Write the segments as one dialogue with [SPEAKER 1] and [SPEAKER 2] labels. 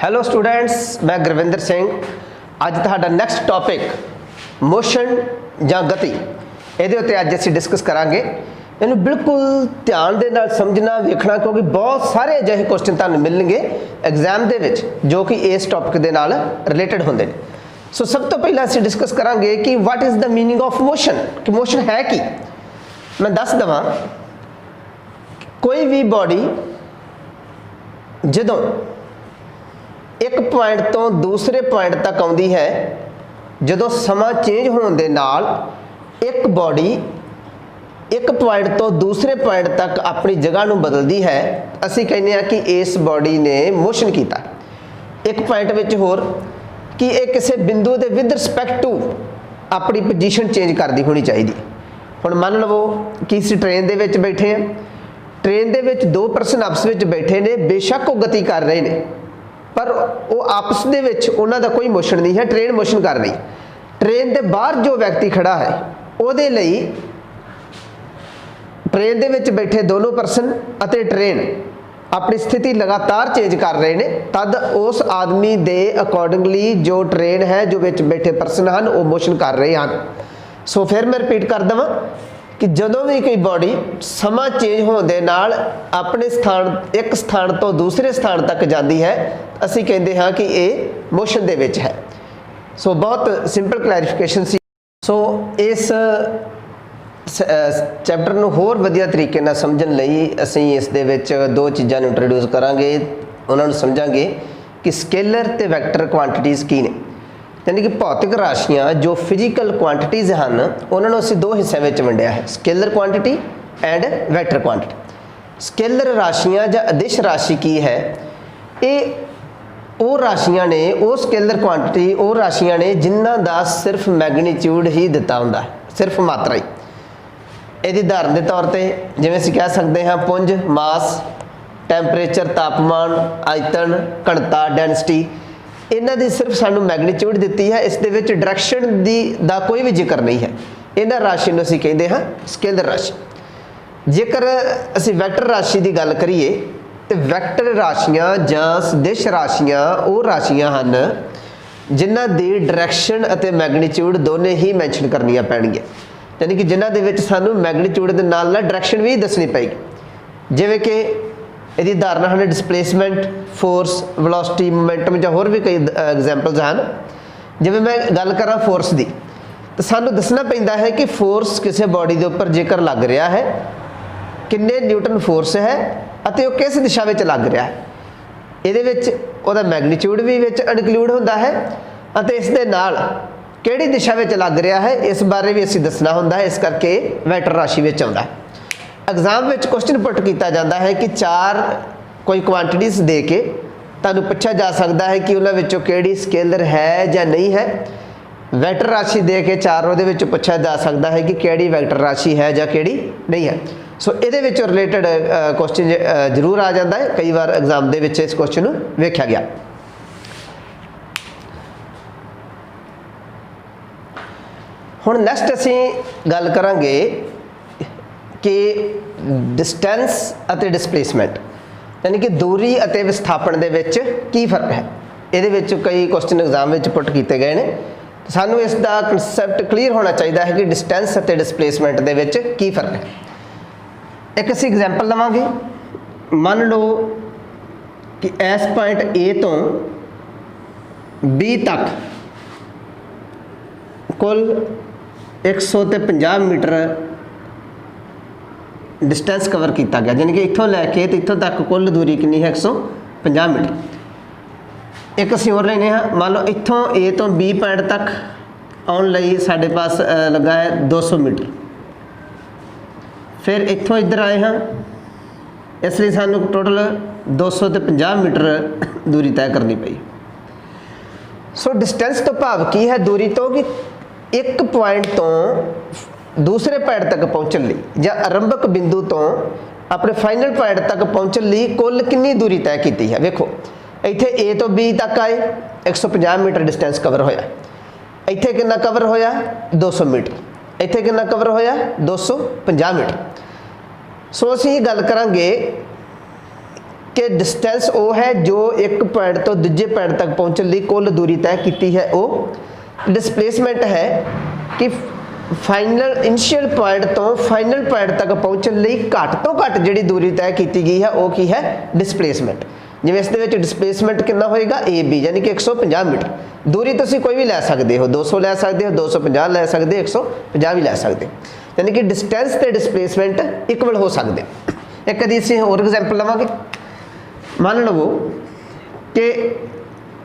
[SPEAKER 1] Hello students, मैं गुरविंदर सिंह। अज तुहाडा next topic motion या गति ये उत्ते अज असीं डिस्कस करांगे। इन्हूं बिल्कुल ध्यान दे नाल समझना वेखना, क्योंकि बहुत सारे अजिहे क्वेश्चन तुहानूं मिलणगे एग्जाम दे विच जो कि इस टॉपिक दे नाल रिलेटेड हुंदे ने। सो सब तो पहला असीं डिस्कस करांगे कि what is the meaning of motion, कि मोशन है की। मैं दस देवां, कोई भी बॉडी जदों एक पॉइंट तो दूसरे पॉइंट तक आउंदी है, जदों समा चेंज होने दे नाल एक बॉडी एक पॉइंट तो दूसरे पॉइंट तक अपनी जगह नूं बदलदी है, असीं कहने आ कि इस बॉडी ने मोशन कीता। एक पॉइंट विच होर कि ये किसी बिंदु के विद रिस्पैक्ट टू अपनी पोजीशन चेंज करती होनी चाहिए। हुण मान लवो कि असीं ट्रेन दे विच बैठे हैं, ट्रेन दे विच दो परसन आपस में बैठे ने, बेशक वो गति कर रहे हैं पर वो आपस दे विच उन्हां दा कोई मोशन नहीं है, ट्रेन मोशन कर रही। ट्रेन के बाहर जो व्यक्ति खड़ा है उहदे लई ट्रेन दे विच बैठे दोनों परसन अते ट्रेन अपनी स्थिति लगातार चेंज कर रहे हैं, तद उस आदमी दे अकॉर्डिंगली जो ट्रेन है, जो विच बैठे परसन हैं, वो मोशन कर रहे हैं। सो फिर मैं रिपीट कर देवां कि जदों भी कोई बॉडी समा चेंज होने दे नाल अपने स्थान एक स्थान तो दूसरे स्थान तक जाती है, असी कहते हाँ कि ये मोशन दे विच है। सो बहुत सिंपल क्लैरिफिकेशन सी। सो इस चैप्टर नूं होर वधिया तरीके नाल समझण लई असीं इस दे विच दो चीज़ां नूं इंट्रोड्यूस करांगे। उन्हां नूं समझांगे कि स्केलर ते वैक्टर क्वांटिटीज़ की ने, यानी कि भौतिक राशियां जो फिजिकल क्वांटिटीज़ हैं उन्होंने असीं दो हिस्सों में वंडिया है, scalar quantity and vector quantity. Scalar राशियां या अदिश राशि की है, ये वो राशियां ने, वो स्केलर क्वांटिटी वो राशियां ने जिन्हां दा सिर्फ मैगनीट्यूड ही दिता हुंदा है, सिर्फ मात्रा ही। यदि उदाहरण के तौर पर जिवें असीं कह सकते हैं पुंज, मास, टैंपरेचर, तापमान, आयतन, घनता, डेंसिटी, इन्हां दी सिर्फ सानू मैगनीट्यूड दी है, इस दे विच डायरैक्शन दा कोई भी जिक्र नहीं है। इन्हां राशि नूं असीं कहते हैं स्केलर राशि। जेकर असीं वैक्टर राशि की गल करिए तो वैक्टर राशियां जां सदिश राशियां वो राशियां हैं जिन्हां दी डायरैक्शन अते मैगनीट्यूड दोने ही मैंशन करनियां पैणगीਆਂ, यानी कि जिन्हां दे विच सानू मैगनीट्यूड दे नाल नाल डायरैक्शन भी दसनी पेगी। जिवें कि यदि उदाहरण हैं डिसप्लेसमेंट, फोर्स, वेलोसिटी, मोमेंटम या होर भी कई एग्जाम्पल्स हैं। जिवें मैं गल करा फोर्स की, तो सानू दसना पैंदा है कि फोर्स किसी बॉडी के उपर जेकर लग रहा है, किन्ने न्यूटन फोर्स है अते वो किस दिशा में लग रहा है। इहदे विच उहदा मैगनीट्यूड भी विच इनकलूड हुंदा है अते इस दे नाल किहड़ी दिशा में लग रहा है इस बारे भी असीं दसना हुंदा है, इस करके वैक्टर राशि विच आउंदा है। एग्जाम में क्वेश्चन पुट किया जाता है कि चार कोई क्वांटिटीज़ दे के तुहानूं पूछा जा सकता है कि उन्हां विचों किहड़ी स्केलर है या नहीं है। वैक्टर राशि दे के चार उहदे विचों पूछा जा सकता है कि किहड़ी वैक्टर राशि है या किहड़ी नहीं है। सो इहदे विचों रिलेटेड क्वेश्चन जरूर आ जाता है, कई बार एग्जाम दे विच इस क्वेश्चन नूं वेख्या गया। हुण नैक्सट असीं गल करांगे कि डिस्टेंस अते डिसप्लेसमेंट, यानी कि दूरी अते विस्थापन दे विच की फर्क है। इहदे विच कई क्वेश्चन एग्जाम में पुट किए गए हैं, सानू इसका कंसैप्ट क्लीयर होना चाहिए है कि डिस्टेंस अते डिसप्लेसमेंट दे विच की फर्क है। एक असीं एग्जाम्पल लवांगे। मान लो कि इस पॉइंट ए तो बी तक कुल 150 मीटर डिस्टेंस कवर किया गया, यानी कि इत्थों लैके तो इत्थों तक कुल दूरी कितनी है 150 मीटर। एक असीं होर लेने हाँ, मान लो इत्थों ए तो बी पॉइंट तक आने लई साडे पास लगा है 200 मीटर। फिर इत्थों इधर आए हाँ, इसलिए सानू टोटल 250 मीटर दूरी तय करनी पई। सो डिस्टेंस तो भाव की है दूरी तो कि एक पॉइंट तो दूसरे पॉइंट तक पहुँचने लई या आरंभक बिंदु तो अपने फाइनल पॉइंट तक पहुँचने लई कुल कितनी दूरी तय की है। वेखो इत्थे ए तो बी तक आए 150 मीटर डिस्टेंस कवर होया, इत्थे कितना कवर होया 200 मीटर, इत्थे कितना कवर होया 250 मीटर। सो असीं गल करांगे कि डिस्टेंस वो है जो एक पॉइंट तो दूजे पॉइंट तक पहुँचने लिए कुल दूरी तय की है। वो डिसप्लेसमेंट है कि फाइनल इनिशियल पॉइंट तो फाइनल पॉइंट तक पहुँचने लिए घट तो घट जी दूरी तय की गई है वो की है डिसप्लेसमेंट। जिवें इस डिसप्लेसमेंट कितना होएगा ए बी यानी कि 150 मीटर। दूरी तुसीं कोई भी लै सकते हो, 200 लै सकते हो, 250 लै सकते, 150 भी लै सकते, यानी कि डिस्टेंस ते डिसप्लेसमेंट इक्वल हो सकते। एक कदी असीं होर एग्जाम्पल लवांगे। मान लवो कि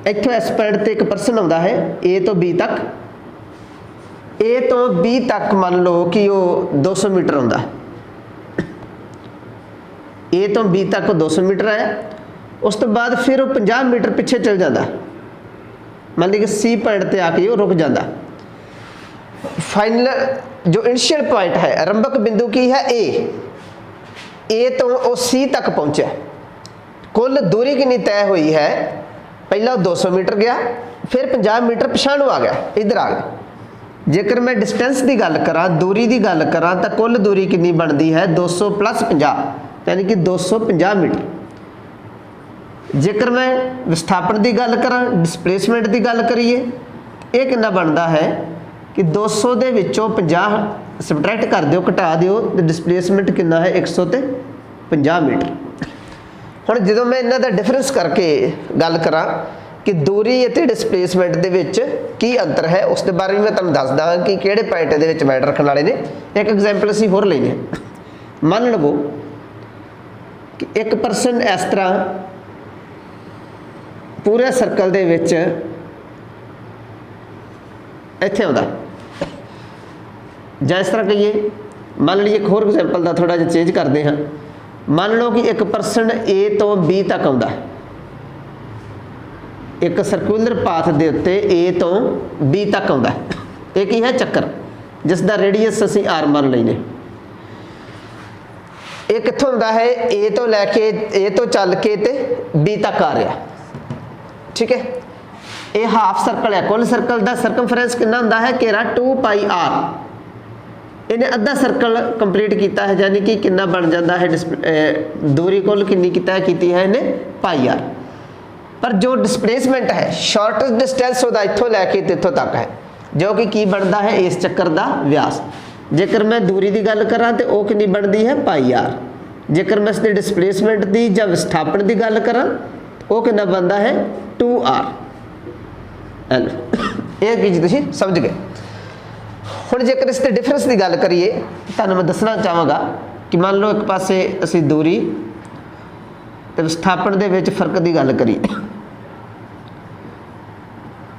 [SPEAKER 1] इत्थों इस पॉइंट ते एक परसन आउंदा है ए तो बी तक, ए तो बी तक मान लो कि वो 200 मीटर आउंदा, ए तो बी तक 200 मीटर आया, उस तो बाद फिर वो 50 मीटर पिछे चल जाता, मान ली कि सी पॉइंट पर आके वो रुक जाता। फाइनल जो इनिशियल पॉइंट है आरंभक बिंदु की है ए तो वो सी तक पहुँचा, कुल दूरी कितनी तय हुई है, पहला 200 मीटर गया, फिर 50 मीटर पिछाणु आ गया, इधर आ गया। जेकर मैं डिस्टेंस की गल करा, दूरी की गल करा, तो कुल दूरी कितनी बनती है 200 + 50 यानी कि 250 मीटर। जेकर मैं विस्थापन की गल करा, डिसप्लेसमेंट की गल करिए, ये कितना बनता है कि 200 दे विचों 50 सबट्रैक्ट कर दिओ, घटा दिओ, तो डिसप्लेसमेंट कितना है 150 मीटर। हुण जदों मैं इन्हां दा डिफरेंस करके गल करा कि दूरी ਅਤੇ डिसप्लेसमेंट ਦੇ ਵਿੱਚ ਕੀ अंतर है, उस दे बारे में मैं तुहानूं दस ਦਾਂ कि किहड़े पॉइंट दे ਵਿੱਚ मैटर रखण वाले ने। एक एग्जाम्पल असीं होर लैने, मान लवो कि एक परसन इस तरह पूरे सर्कल दे विच इत्थे आउंदा, जां इस तरह कहिए, मान लीजिए एक होर एग्जाम्पल का थोड़ा जिहा चेंज करते हैं। मान लो कि एक परसन ए तो बी तक आउंदा, एक सर्कुलर पाथ के उत्ते ए तो बी तक आउंदा, ये की है चक्कर, जिसका रेडियस असीं आर मान लैने। ये कित्थों आउंदा है, ए तो लैके ए तो चल के ते बी तक आ रहा, ठीक है। ये हाफ सर्कल है, कुल सर्कल का सर्कमफ्रेंस कितना होंदा है, घेरा 2πr, इन्हें अद्धा सर्कल कंप्लीट किया है, यानी कि कितना बन जाता है दूरी कुल कितनी तय की है इन्हें πr। पर जो डिसप्लेसमेंट है शॉर्टेस्ट डिस्टेंस वह इत्थों लैके इत्थों तक है, जो कि की बनता है इस चक्कर का व्यास। जेकर मैं दूरी की गल करा तो वह कितनी बनती है πr। जेकर मैं इसकी डिसप्लेसमेंट की या विस्थापन की गल करा वो कितना बनता है 2r। ये चीज़ तुसीं समझ गए। हुण जेकर इसके डिफरेंस की गल करिए, तुहानूं मैं दसना चाहांगा कि मान लो एक पासे असीं दूरी ते विस्थापन दे विच फर्क की गल करिए,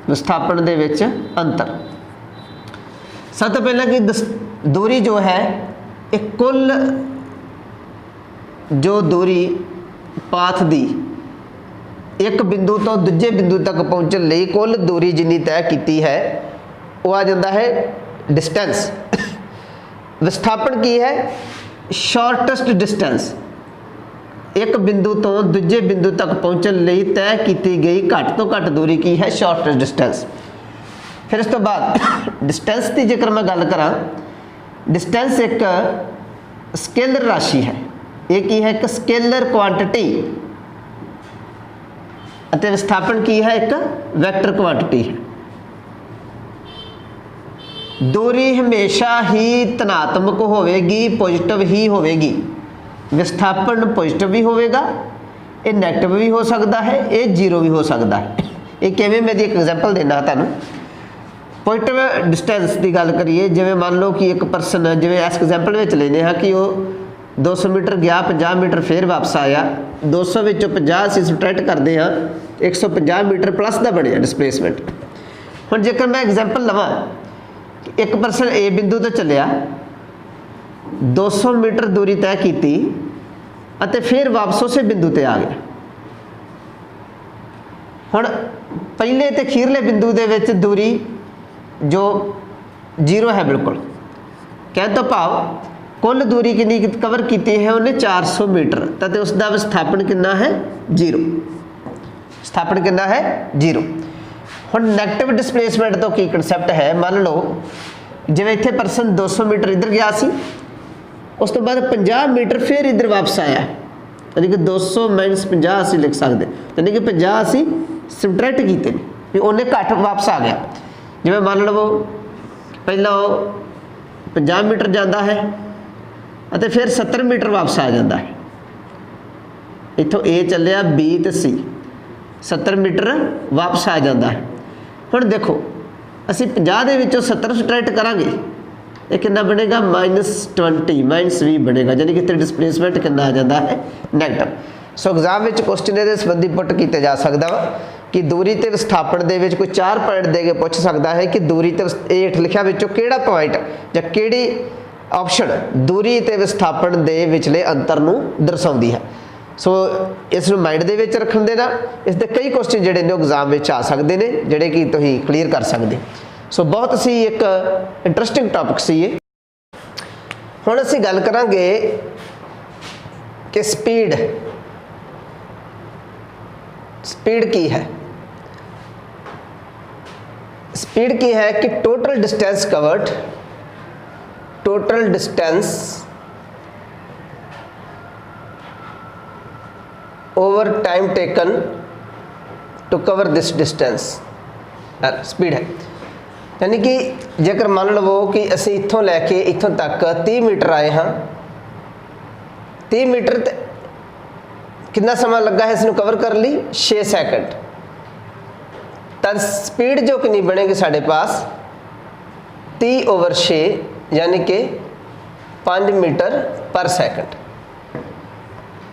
[SPEAKER 1] विस्थापन दे विच अंतर। सब तो पहला कि दूरी जो है एक कुल जो दूरी पाथ दी एक बिंदु तो दूजे बिंदु तक पहुँचने लिए कुल दूरी जिन्नी तय की है वो आ जाता है डिस्टेंस। विस्थापन की है शॉर्टेस्ट डिस्टेंस, एक बिंदु तो दूजे बिंदु तक पहुँचने लिए तय की गई घट तो घट दूरी की है शॉर्टेस्ट डिस्टेंस। फिर उस तो बाद डिस्टेंस की जेकर मैं गल करा, डिस्टेंस एक स्केलर राशि है, ये की है एक स्केलर क्वांटिटी, अते विस्थापन की है एक वैक्टर क्वांटिटी है। दूरी हमेशा ही धनात्मक होवेगी, पॉजिटिव ही होवेगी, विस्थापन पॉजिटिव भी होवेगा, ये नैगेटिव भी हो सकता है, ये जीरो भी हो सकता है। ये किवें मैं एक एग्जाम्पल देना तुहानूं। पॉजिटिव डिस्टेंस की गल करिए, जिवें मान लो कि एक परसन जिवें इस एग्जाम्पल में लेने हाँ कि वो 200 मीटर गया, 50 मीटर फिर वापस आया, 200 विचों 50 असीं सबट्रैक्ट करते हैं, 150 मीटर प्लस का बनिया डिसप्लेसमेंट। हुण जेकर मैं एग्जाम्पल लवां, एक परसन ए बिंदु तो चलिया, 200 मीटर दूरी तय की अते फिर वापस उस बिंदु ते आ गया। हुण पहले तो खीरले बिंदु दे विच दूरी जो जीरो है बिल्कुल, कहने तो भाव कुल दूरी कितनी कवर की है उन्हें 400 मीटर, तो उसका विस्थापन कितना है जीरो, विस्थापन कितना है जीरो। हुण नैगेटिव डिसप्लेसमेंट तो की कंसैप्ट है, मान लो जिवें इत्थे परसन 200 मीटर इधर गया सी, उस तो बाद 50 मीटर फिर इधर वापस आया, यानी कि 200 माइनस 50 असीं लिख सकते, यानी कि 50 असीं सबट्रैक्ट कीते भी उन्हें घट वापस आ गया। जिवें मान लवो पहला 50 मीटर जाता है और फिर 70 मीटर वापस आ जाता है। इत्थों ए चलिया बी तो सी 70 मीटर वापस आ जाता है। हुण देखो असीं 50 दे विचों 70 सबट्रैक्ट करांगे, ये कितना बनेगा -20 -20 बनेगा, यानी कि डिस्प्लेसमेंट कितना आ जाता है नैगेटिव। सो एग्जाम में क्वेश्चन ये संबंधी पुट किया जा सकता वा कि दूरी ते विस्थापन दे विच कोई 4 पॉइंट दे के पूछ सकता है कि दूरी ते हेठ लिखिया विचों किहड़ा पॉइंट या किहड़ी ऑप्शन दूरी ते विस्थापन दे विचले अंतर नूं दर्शाउंदी है। सो इस माइंड दे विच रखण दे नाल इस दे कई क्वेश्चन जिहड़े ने एग्जाम में आ सकते हैं जिहड़े कि तुसीं क्लीयर कर सकते। सो बहुत सी एक इंटरस्टिंग टॉपिक सी ये। हुण असीं गल करांगे कि स्पीड की है। स्पीड की है कि total distance covered, total distance over time taken to cover this distance, speed है। यानी कि जेकर मान लवो कि असी इत्थों लैके इत्थों तक 30 मीटर आए हाँ, 30 मीटर कितना समय लगा है इसनूं कवर कर ली 6 सैकंड, तब स्पीड जो कितनी बनेगी साढ़े पास 30/6 यानी कि 5 मीटर पर सैकंड।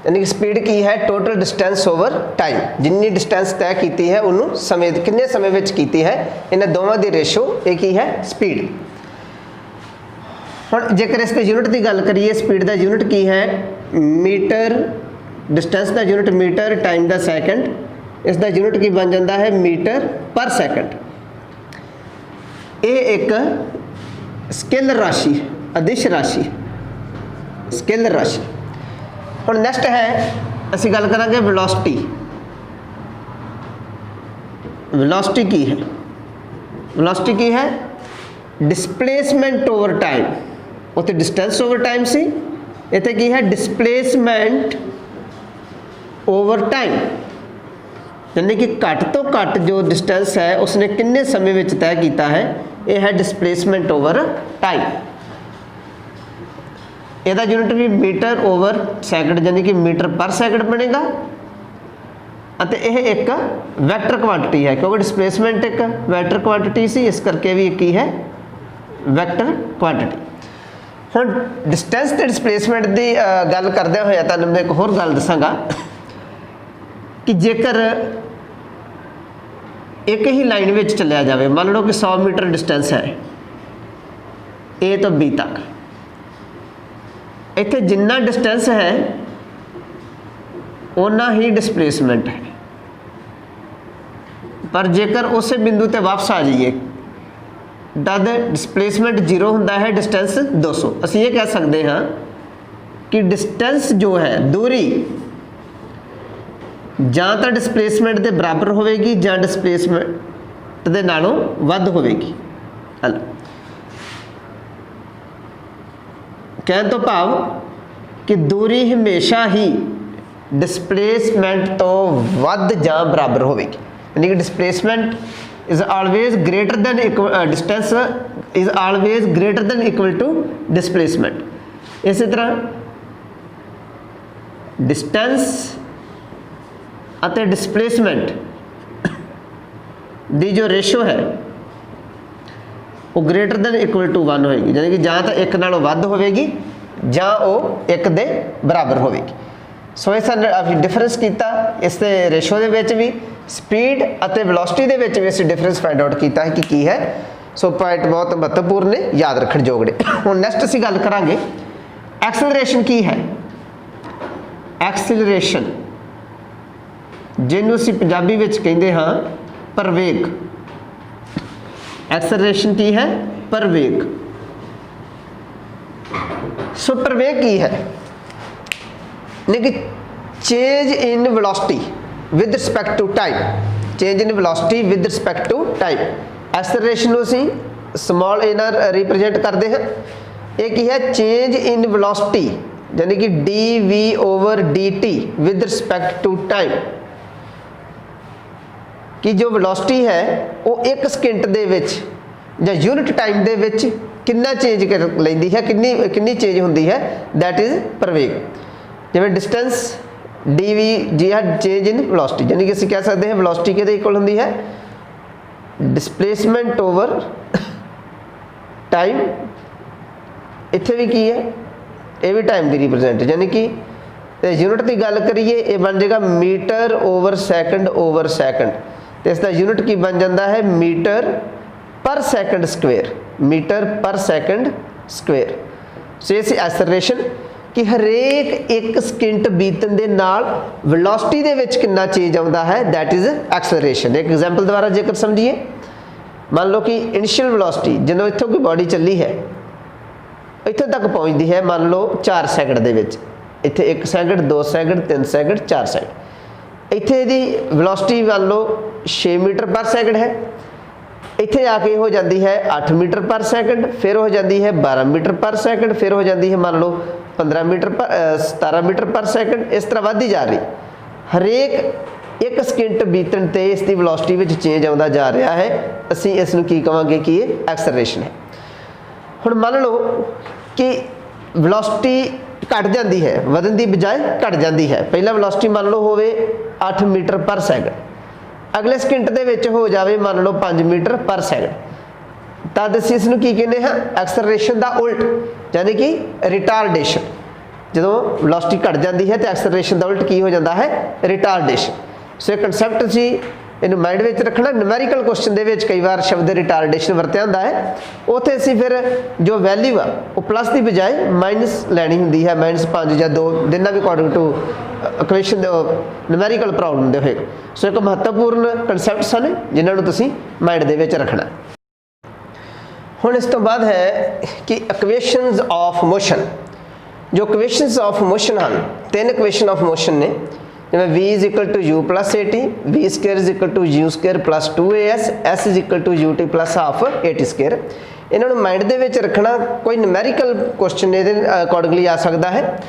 [SPEAKER 1] यानी कि स्पीड की है टोटल डिस्टेंस ओवर टाइम, जिन्नी डिस्टेंस तय की है उन्होंने समय किन्ने समय विच कीती है, इन्हां दोवां दी रेशो एक ही है स्पीड। हुण जेकर इस यूनिट की गल करिए, स्पीड का यूनिट की है मीटर, डिस्टेंस का यूनिट मीटर, टाइम का सैकंड, इसका यूनिट की बन जाता है मीटर पर सैकंड। ये एक स्केलर राशि, अदिश राशि, स्केलर राशि। हुण नैक्सट है असीं गल करांगे वेलोसिटी। वेलोसिटी की है, वेलोसिटी की है डिस्प्लेसमेंट ओवर टाइम, उत्ते डिस्टेंस ओवर टाइम सी, इत्थे की है डिस्प्लेसमेंट ओवर टाइम, यानी कि घट तो घट जो डिस्टेंस है उसने किन्ने समय विच तय किया है, यह है डिस्प्लेसमेंट ओवर टाइम। यदा यूनिट भी मीटर ओवर सैकंड यानी कि मीटर पर सैकंड बनेगा। यह एक वैक्टर क्वांटिटी है क्योंकि डिस्प्लेसमेंट एक वैक्टर क्वांटिटी सी, इस करके भी एक ही है वैक्टर क्वांटिटी। हुण डिस्टेंस ते डिस्प्लेसमेंट की गल करदे होए तुहानूं मैं एक होर गल दसांगा कि जेकर एक ही लाइन में चलिया जाए, मान लो कि 100 मीटर डिस्टेंस है ए तो बी तक, इत्थे जिन्ना डिस्टेंस है उन्ना ही डिस्प्लेसमेंट है, पर जेकर उस बिंदु ते वापस आ जाइए तद डिस्प्लेसमेंट 0 होंदा है, डिस्टेंस 200। असीं ये कह सकते हाँ कि डिस्टेंस जो है दूरी जां तां डिस्प्लेसमेंट के बराबर होगी जां डिस्प्लेसमेंट दे नालों वध होगी। हल कहने तो भाव कि दूरी हमेशा ही डिस्प्लेसमेंट तो वध जां बराबर होगी, यानी कि displacement is always greater than distance is always greater than equal to displacement. इसी तरह डिस्टेंस अते डिस्प्लेसमेंट दी जो रेशो है वो ग्रेटर दैन इक्वल टू 1 होएगी, यानी कि जां तां एक नालों वध होगी जां वो एक दे बराबर होगी। सो इस डिफरेंस किया इस रेशो दे विच भी, स्पीड अते वेलोसिटी दे विच भी असीं डिफरेंस फाइंड आउट किया है कि की है। सो पॉइंट बहुत महत्वपूर्ण ने, याद रखण जोग ने। हुण नैक्सट असीं गल करांगे एक्सेलरेशन की है। एक्सेलरेशन जिन्हों असीं पंजाबी विच कहंदे हाँ प्रवेग। एक्सेलरेशन की है प्रवेग। सो प्रवेग की है यानी कि change in velocity with respect to time, change in velocity with respect to time. Acceleration को असीं स्मॉल ए नाल रिप्रजेंट करते हैं। एक है चेंज इन वेलोसिटी यानी कि dv/dt with respect to time कि जो वेलोसिटी है वो 1 सकिंट दे विच ਜਾਂ यूनिट टाइम दे विच कितना चेंज कर लैंदी है, कितनी चेंज होंदी है, दैट इज़ प्रवेग। जिवें डिस्टेंस dv जी है चेंज इन वेलोसिटी, यानी कि ਅਸੀਂ कह सकते हैं वेलोसिटी किहदे इक्वल होंदी है डिसप्लेसमेंट ओवर टाइम। इत्थे भी की है, ये भी टाइम की रिप्रजेंट, यानी कि यूनिट की गल करिए ये बन जाएगा मीटर ओवर सैकंड तो इसका यूनिट की बन जाता है मीटर पर सैकंड स्क्वेयर, मीटर पर सैकंड स्क्वेयर। सो इस एक्सलरेशन कि हरेक 1 सकिंट बीतन दे नाल वेलोसिटी दे विच कितना चेंज आता है, दैट इज़ एक्सलरेशन। एक एग्जाम्पल द्वारा जेकर समझिए, मान लो कि इनिशियल वेलोसिटी ਜਦੋਂ इत्थों कोई बॉडी चली है इत्थों तक पहुँचती है मान लो 4 सैकंड दे विच, इत्थे 1 सैकंड 2 सैकंड 3 सैकंड 4 सैकंड, इत्थे दी वेलोसिटी मान लो 6 मीटर पर सैकंड है, इत्थे आके हो जाती है 8 मीटर पर सैकंड, फिर हो जाती है 12 मीटर पर सैकंड, फिर हो जाती है मान लो 15 मीटर पर 17 मीटर पर सैकंड, इस तरह बढ़ती जा रही। हरेक 1 सकिंट बीतन ते इसकी वेलोसिटी विच चेंज आता जा रहा है, असीं इस नूं की कहांगे कि ये एक्सलरेशन है। हुण मान लो कि वेलोसिटी घट जाती है, वधन की बजाय घट जाती है। पहला वेलोसिटी मान लो होवे 8 मीटर पर सैकंड, अगले सकिंट दे विच हो जाए मान लो 5 मीटर पर सैकंड, तद असीं इस नूं की कहने हैं एक्सलरेशन का उल्ट, यानी कि रिटारडेशन। जो वेलोसिटी घट जाती है तो एक्सलरेशन का उल्ट की हो जाता है रिटारडेशन। सो ये कंसैप्ट असीं इन्हूं माइंड में रखना। न्यूमैरिकल क्वेश्चन दे विच कई बार शब्द रिटारडेशन वरत्या हुंदा है, उत्थे असीं फिर जो वैल्यू आ वो प्लस की बजाय माइनस लैनी हुंदी है, -5 या 2 जिन्ना भी according to equation numerical problem दे होएगा। सो एक महत्वपूर्ण कंसैप्ट सन जिन्हां नूं तुसीं माइंड दे विच रखना। हुण इस तो बाद है कि इक्वेशनस ऑफ मोशन। जो इक्वेशनस ऑफ मोशन हैं 3 इक्वेशन ऑफ मोशन ने, जिवें v is equal to u plus at, v square is equal to u square plus 2as, s is equal to ut plus half at square. इन्हों mind दे विच रखना। कोई numerical question ये accordingly आ सकता है,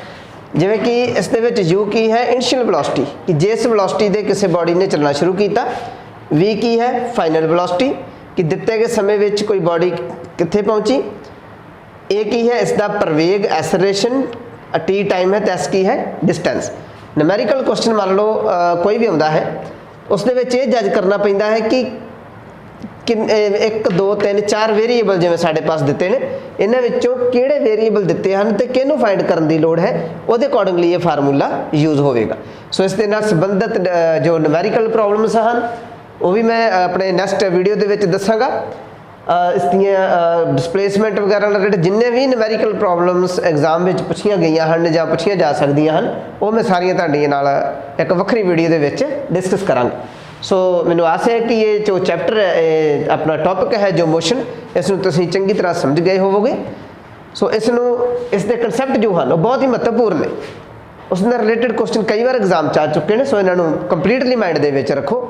[SPEAKER 1] जिवें कि इस दे विच u की है इनिशियल वेलोसिटी कि जिस वेलोसिटी दे किसी बॉडी ने चलना शुरू किया, v की है फाइनल वेलोसिटी कि दिते गए समय विच कोई बॉडी कित्थे पहुंची, a की है इसका प्रवेग एक्सलरेशन, t टाइम है, तो s की है डिस्टेंस। न्यूमैरिकल क्वेश्चन मान लो कोई भी आता है, उस दे विच ये जज करना पैंदा है कि 1 2 3 4 वेरीएबल जिवें साडे पास दिते ने, इन्हां विचों किहड़े वेरीएबल दिते हैं तो किहनूं फाइंड करन दी लोड़ है, उहदे अकॉर्डिंगली ये फार्मूला यूज़ होवेगा। सो इस दे नाल संबंधित जो न्यूमैरिकल प्रॉब्लम्स हैं वो भी मैं अपने नैक्सट वीडियो दे विच दसांगा। इसदियां डिसप्लेसमेंट वगैरह रिलेटेड जिन्ने भी न्यूमैरिकल प्रॉब्लम्स एग्जाम में पूछिया गई हैं या पूछिया जा सकदियां हैं, वो मैं सारियां तुहाडे नाल एक वक्री वीडियो दे विच डिस्कस करांगा। सो मैनूं आस है कि ये जो चैप्टर अपना टॉपिक है जो मोशन, इसनूं तुसीं चंगी तरह समझ गए होवोगे। सो इसके कंसैप्ट जो हैं बहुत ही महत्वपूर्ण ने, उससे रिलेटेड क्वेश्चन कई बार एग्जाम च आ चुके हैं। सो इन्हों कंप्लीटली माइंड दे विच रखो।